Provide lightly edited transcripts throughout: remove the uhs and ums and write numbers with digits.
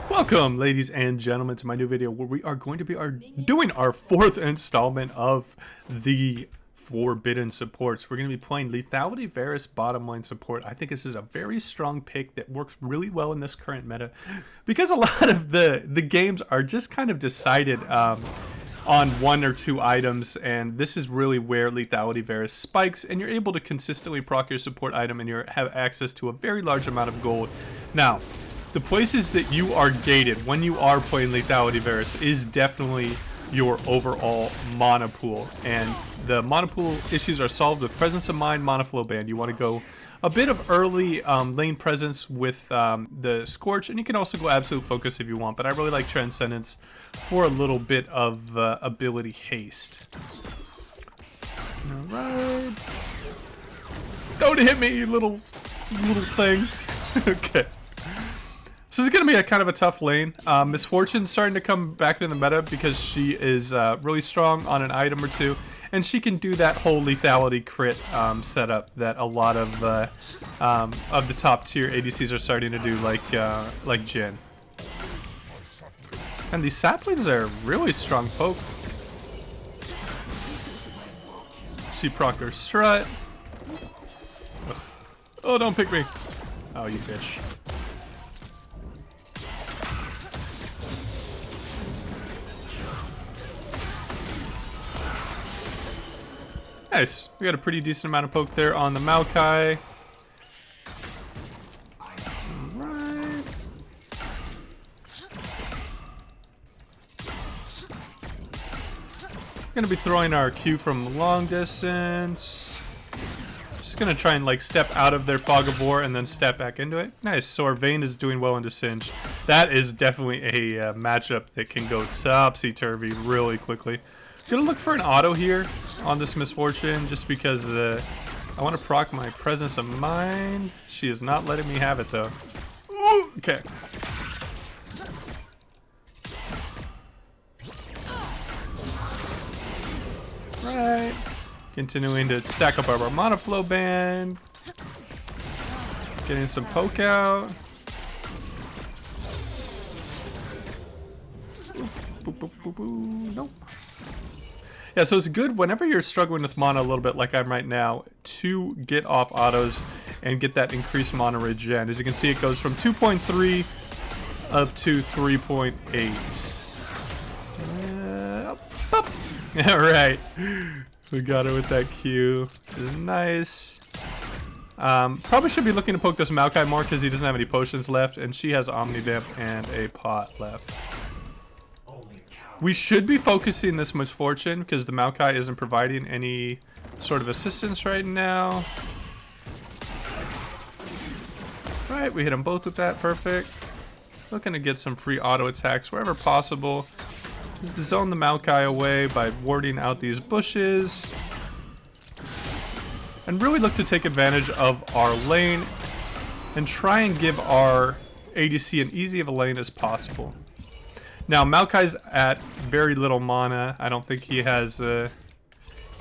Welcome, ladies and gentlemen, to my new video where we are going to be doing our fourth installment of the Forbidden supports. We're going to be playing Lethality, Varus, bottom lane support. I think this is a very strong pick that works really well in this current meta because a lot of the games are just kind of decided on one or two items, and this is really where Lethality Varus spikes, and you're able to consistently proc your support item and you have access to a very large amount of gold. Now, the places that you are gated when you are playing Lethality Varus is definitely your overall mana pool, and the mana pool issues are solved with Presence of Mind, Mana Flow Band. You want to go a bit of early lane presence with the Scorch, and you can also go Absolute Focus if you want, but I really like Transcendence for a little bit of ability haste. Alright. Don't hit me, you little thing. Okay. So this is going to be a kind of a tough lane. Misfortune's starting to come back in the meta because she is really strong on an item or two, and she can do that whole lethality crit setup that a lot of the top tier ADCs are starting to do, like Jhin. And these saplings are really strong poke. She proc her strut. Ugh. Oh, don't pick me. Oh, you bitch. Nice. We got a pretty decent amount of poke there on the Maokai. Alright. Gonna be throwing our Q from long distance. Just gonna try and like step out of their Fog of War and then step back into it. Nice. So our Vayne is doing well into Singe. That is definitely a matchup that can go topsy-turvy really quickly. Gonna look for an auto here on this Misfortune just because I want to proc my Presence of Mind. She is not letting me have it though. Ooh, okay. Right. Continuing to stack up our Mana Flow Band. Getting some poke out. Boop, boop, boop, boop. Nope. Yeah, so it's good whenever you're struggling with mana a little bit like I'm right now to get off autos and get that increased mana regen. As you can see, it goes from 2.3 up to 3.8. Alright, we got her with that Q, which is nice. Probably should be looking to poke this Maokai more because he doesn't have any potions left, and she has Omnidamp and a pot left. We should be focusing this Misfortune because the Maokai isn't providing any sort of assistance right now. Right, we hit them both with that. Perfect. Looking to get some free auto attacks wherever possible. Zone the Maokai away by warding out these bushes. And really look to take advantage of our lane and try and give our ADC an easy of a lane as possible. Now, Maokai's at very little mana. I don't think he has,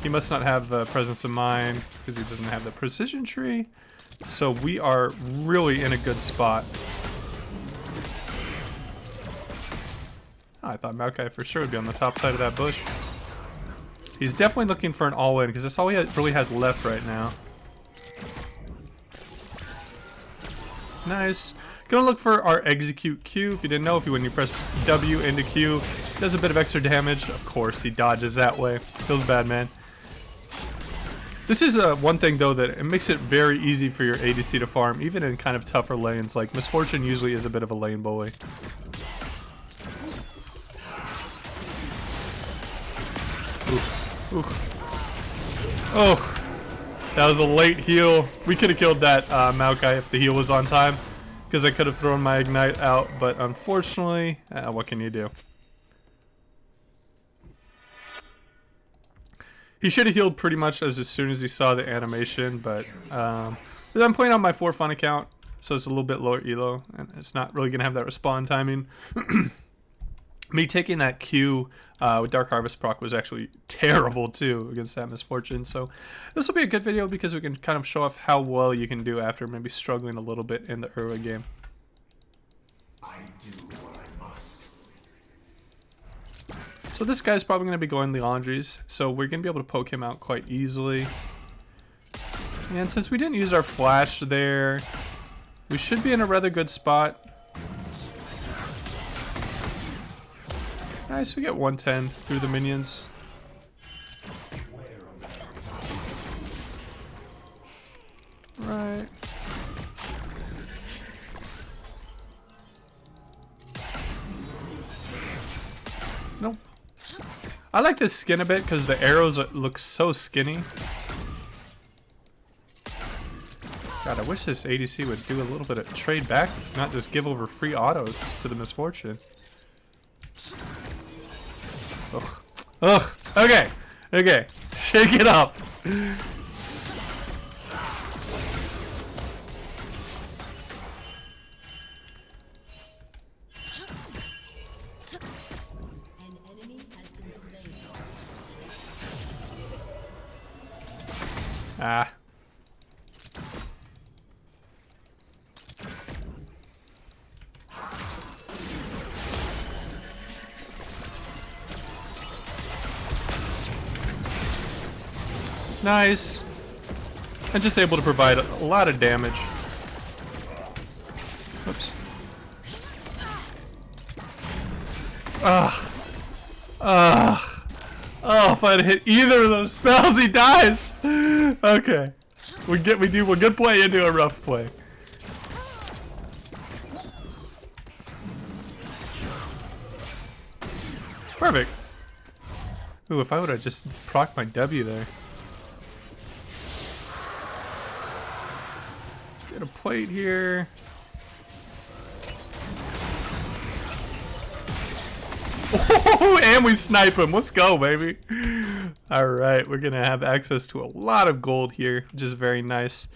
he must not have the Presence of Mind because he doesn't have the Precision Tree. So we are really in a good spot. Oh, I thought Maokai for sure would be on the top side of that bush. He's definitely looking for an all-in because that's all he really has left right now. Nice. Gonna look for our execute Q. If you didn't know, when you press W into Q, it does a bit of extra damage. Of course, he dodges that way. Feels bad, man. This is one thing, though, that it makes it very easy for your ADC to farm, even in kind of tougher lanes. Like, Misfortune usually is a bit of a lane bully. Oof. Oof. Oh, that was a late heal. We could have killed that Maokai if the heal was on time, because I could have thrown my Ignite out, but unfortunately, what can you do? He should have healed pretty much as soon as he saw the animation, but I'm playing on my for fun account, so it's a little bit lower elo, and it's not really going to have that respawn timing. Me taking that Q with Dark Harvest proc was actually terrible too against that Misfortune. So this will be a good video because we can kind of show off how well you can do after maybe struggling a little bit in the early game. I do what I So this guy's probably going to be going Leandries, so we're going to be able to poke him out quite easily. And since we didn't use our flash there, we should be in a rather good spot. Nice, we get 110 through the minions. Right. Nope. I like this skin a bit because the arrows look so skinny. God, I wish this ADC would do a little bit of trade back, not just give over free autos to the Misfortune. Ugh. Ugh. Okay. Okay. Shake it up. Ah. Nice. I'm just able to provide a lot of damage. Oops. Ugh. Ugh. Oh, if I'd hit either of those spells, he dies. Okay. We do a good play into a rough play. Perfect. Ooh, if I would have just procced my W there. Get a plate here. Oh, and we snipe him. Let's go, baby. All right, we're gonna have access to a lot of gold here, which is very nice.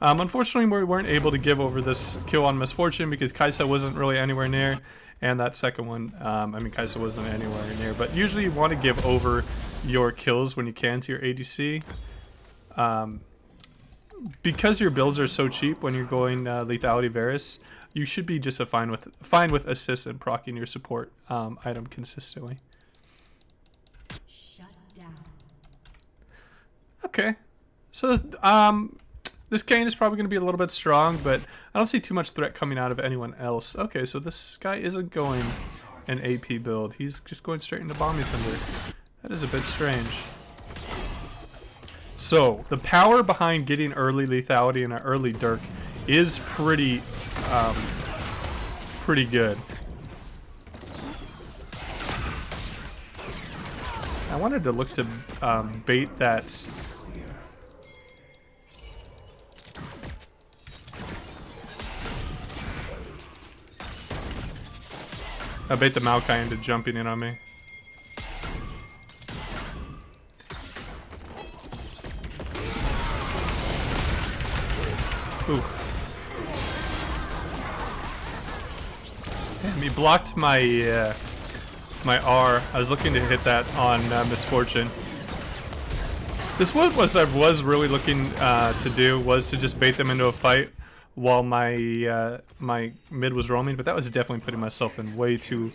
Unfortunately, we weren't able to give over this kill on Misfortune because Kai'Sa wasn't really anywhere near, and that second one, I mean, Kai'Sa wasn't anywhere near. But usually, you want to give over your kills when you can to your ADC. Because your builds are so cheap when you're going Lethality Varus, you should be just fine with assists and proccing your support item consistently. Shut down. Okay, so this Kayn is probably going to be a little bit strong, but I don't see too much threat coming out of anyone else. Okay, so this guy isn't going an AP build. He's just going straight into Bombing Cinder. That is a bit strange. So, the power behind getting early lethality and an early Dirk is pretty good. I wanted to look to bait that. I bait the Maokai into jumping in on me. Ooh. Damn, he blocked my my R. I was looking to hit that on Misfortune. This was I was really looking to do, was to just bait them into a fight while my my mid was roaming, but that was definitely putting myself in way too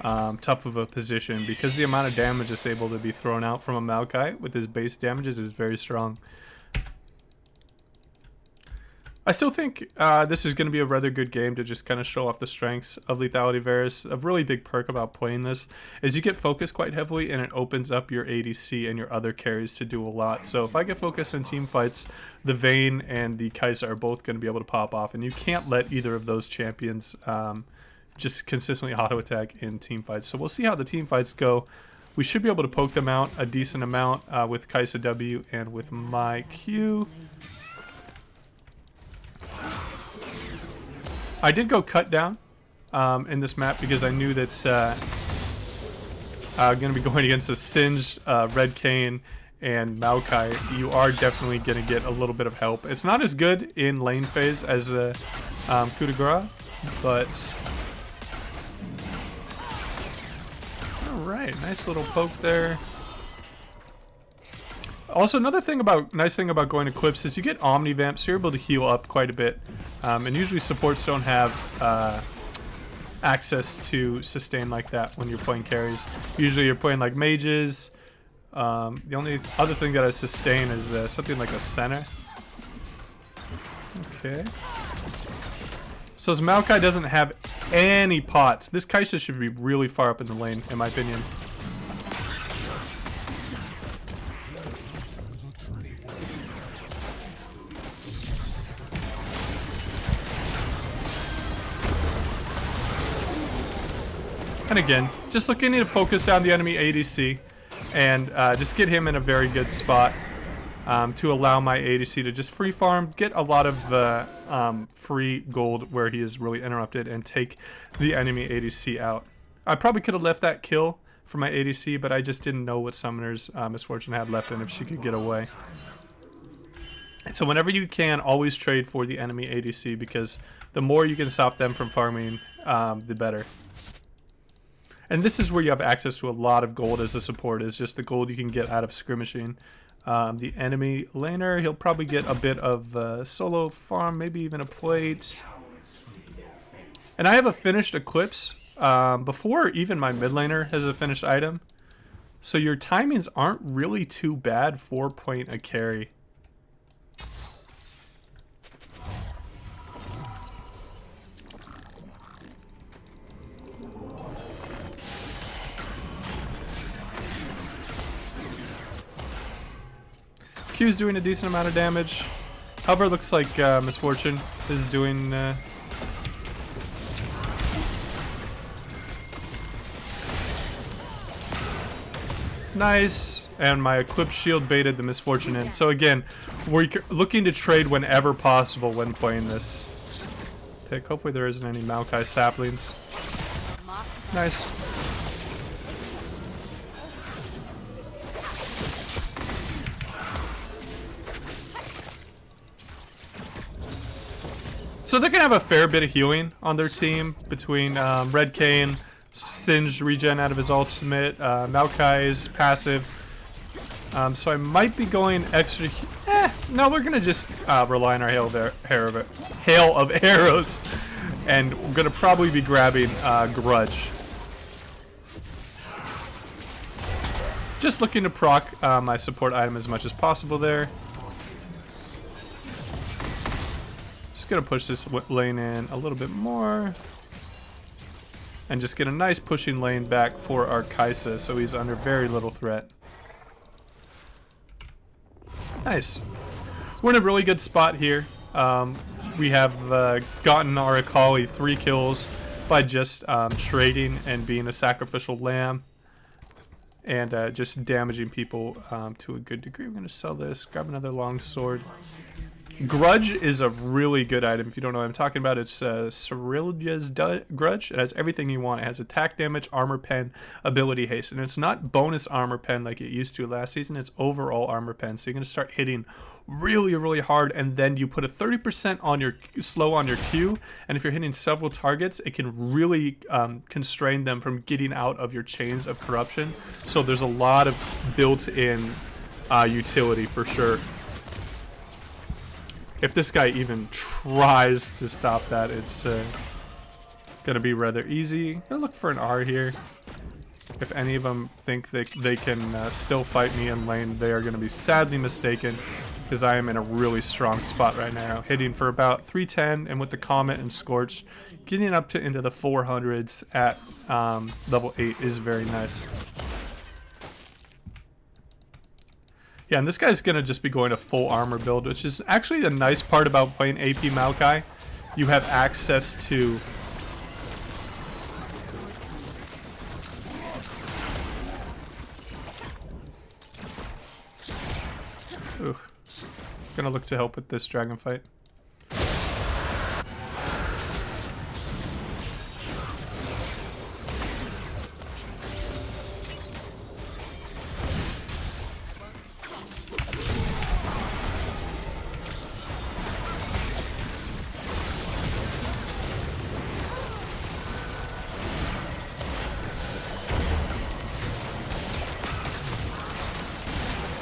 tough of a position because the amount of damage that's able to be thrown out from a Maokai with his base damages is very strong. I still think this is going to be a rather good game to just kind of show off the strengths of Lethality Varus. A really big perk about playing this is you get focused quite heavily and it opens up your ADC and your other carries to do a lot. So if I get focused in team fights, the Vayne and the Kai'Sa are both going to be able to pop off, and you can't let either of those champions just consistently auto attack in team fights. So we'll see how the team fights go. We should be able to poke them out a decent amount with Kai'Sa W and with my Q. I did go cut down in this map because I knew that I'm going to be going against a singed Red Kayn and Maokai. You are definitely going to get a little bit of help. It's not as good in lane phase as a coup de grace, but alright, nice little poke there. Also, another thing nice thing about going Eclipse is you get Omnivamp, so you're able to heal up quite a bit. And usually supports don't have access to sustain like that when you're playing carries. Usually you're playing like mages. The only other thing that I sustain is something like a center. Okay. So as Maokai doesn't have any pots, this Kaisa should be really far up in the lane, in my opinion. And again, just looking to focus down the enemy ADC and just get him in a very good spot to allow my ADC to just free farm, get a lot of free gold where he is really interrupted, and take the enemy ADC out. I probably could have left that kill for my ADC, but I just didn't know what Summoner's Misfortune had left and if she could get away. And so whenever you can, always trade for the enemy ADC, because the more you can stop them from farming, the better. And this is where you have access to a lot of gold as a support, is just the gold you can get out of skirmishing. The enemy laner, he'll probably get a bit of solo farm, maybe even a plate. And I have a finished Eclipse before even my mid laner has a finished item. So your timings aren't really too bad for playing a carry. Q's doing a decent amount of damage. However, it looks like Misfortune is doing... Nice. And my Eclipse Shield baited the Misfortune in. So again, we're looking to trade whenever possible when playing this pick. Hopefully there isn't any Maokai saplings. Nice. So they're going to have a fair bit of healing on their team between Red Kayn, Singed regen out of his ultimate, Maokai's passive. So I might be going extra... no, we're going to just rely on our hail of arrows. And we're going to probably be grabbing Grudge. Just looking to proc my support item as much as possible there. Just gonna push this lane in a little bit more and just get a nice pushing lane back for our Kaisa, so he's under very little threat. Nice. We're in a really good spot here. We have gotten our Akali 3 kills by just trading and being a sacrificial lamb and just damaging people to a good degree. I'm gonna sell this, grab another long sword. Grudge is a really good item. If you don't know what I'm talking about, it's Cyrillia's Grudge. It has everything you want. It has attack damage, armor pen, ability haste. And it's not bonus armor pen like it used to last season. It's overall armor pen. So you're going to start hitting really, really hard. And then you put a 30% on your slow on your Q. And if you're hitting several targets, it can really constrain them from getting out of your chains of corruption. So there's a lot of built-in utility for sure. If this guy even tries to stop that, it's going to be rather easy. I'm going to look for an R here. If any of them think they can still fight me in lane, they are going to be sadly mistaken, because I am in a really strong spot right now. Hitting for about 310, and with the Comet and Scorch, getting up to into the 400s at level 8 is very nice. Yeah, and this guy's going to just be going a full armor build, which is actually the nice part about playing AP Maokai. You have access to... Ooh. Gonna look to help with this dragon fight.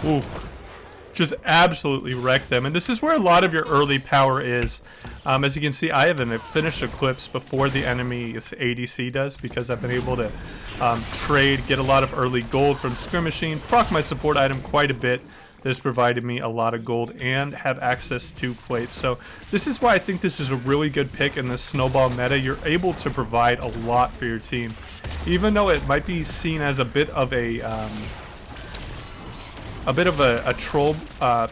Ooh. just absolutely wreck them. And this is where a lot of your early power is. As you can see, I haven't finished Eclipse before the enemy's ADC does, because I've been able to trade, get a lot of early gold from Skirmishing, proc my support item quite a bit. This provided me a lot of gold and have access to plates. So this is why I think this is a really good pick in this snowball meta. You're able to provide a lot for your team. Even though it might be seen as a bit of a troll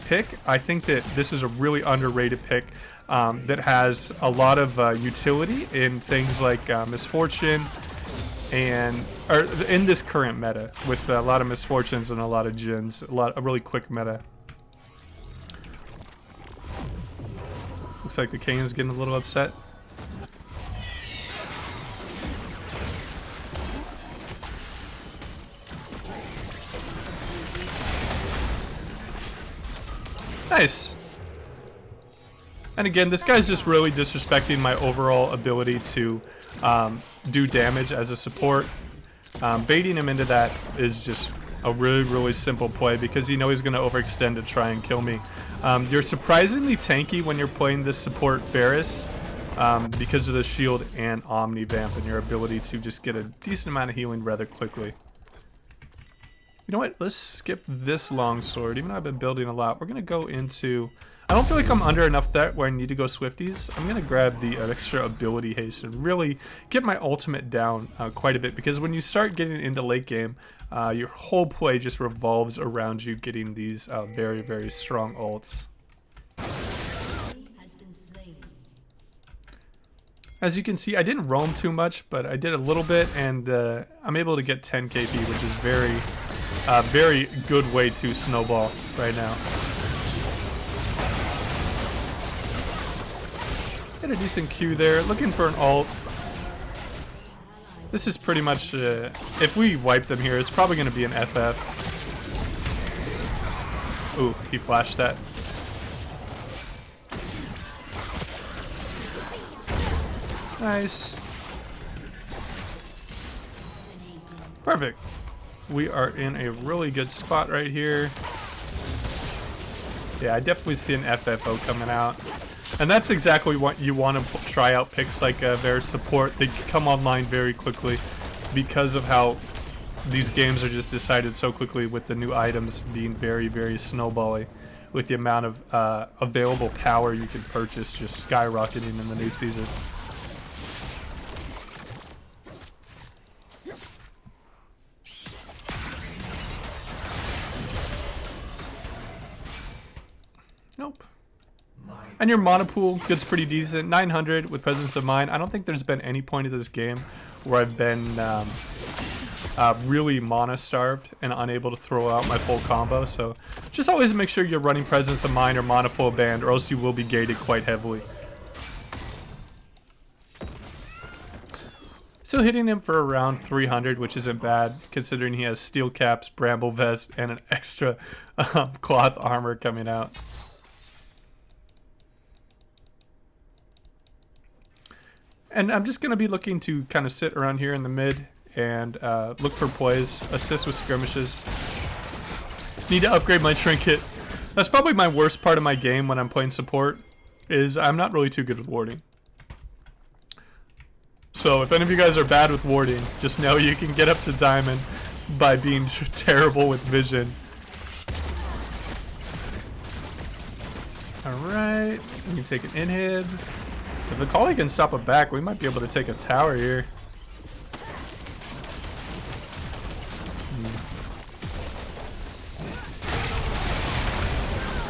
pick, I think that this is a really underrated pick that has a lot of utility in things like Misfortune, or in this current meta with a lot of Misfortunes and a lot of Jins, a really quick meta. Looks like the King is getting a little upset. Nice. And again, this guy's just really disrespecting my overall ability to do damage as a support. Baiting him into that is just a really simple play, because you know he's going to overextend to try and kill me. You're surprisingly tanky when you're playing this support Varus, because of the shield and Omni Vamp and your ability to just get a decent amount of healing rather quickly. You know what? Let's skip this longsword. Even though I've been building a lot, we're going to go into... I don't feel like I'm under enough threat where I need to go Swifties. I'm going to grab the extra ability haste and really get my ultimate down quite a bit, because when you start getting into late game, your whole play just revolves around you getting these very strong ults. As you can see, I didn't roam too much, but I did a little bit, and I'm able to get 10 KP, which is very good way to snowball right now. Get a decent Q there, looking for an ult. This is pretty much, if we wipe them here, it's probably going to be an FF. Ooh, he flashed that. Nice. Perfect. We are in a really good spot right here. Yeah, I definitely see an FFO coming out. And that's exactly what you want to try out picks like Varus support. They come online very quickly because of how these games are just decided so quickly, with the new items being very snowbally, with the amount of available power you can purchase just skyrocketing in the new season. Nope. And your mana pool gets pretty decent, 900 with Presence of Mind. I don't think there's been any point of this game where I've been really mana starved and unable to throw out my full combo. So just always make sure you're running Presence of Mind or mana full band, or else you will be gated quite heavily. Still hitting him for around 300, which isn't bad considering he has steel caps, bramble vest, and an extra cloth armor coming out. And I'm just going to be looking to kind of sit around here in the mid and look for plays, assist with skirmishes. Need to upgrade my trinket. That's probably my worst part of my game when I'm playing support, is I'm not really too good with warding. So if any of you guys are bad with warding, just know you can get up to diamond by being terrible with vision. Alright, we can take an inhib. If the Akali can stop a back, we might be able to take a tower here.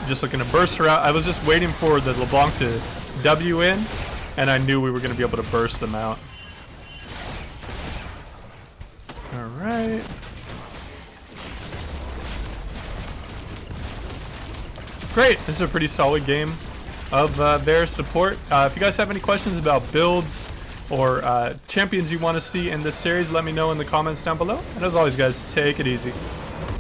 Just looking to burst her out. I was just waiting for the LeBlanc to W in, and I knew we were going to be able to burst them out. Alright. Great, this is a pretty solid game of Varus support. If you guys have any questions about builds or champions you want to see in this series, let me know in the comments down below. And as always guys, take it easy.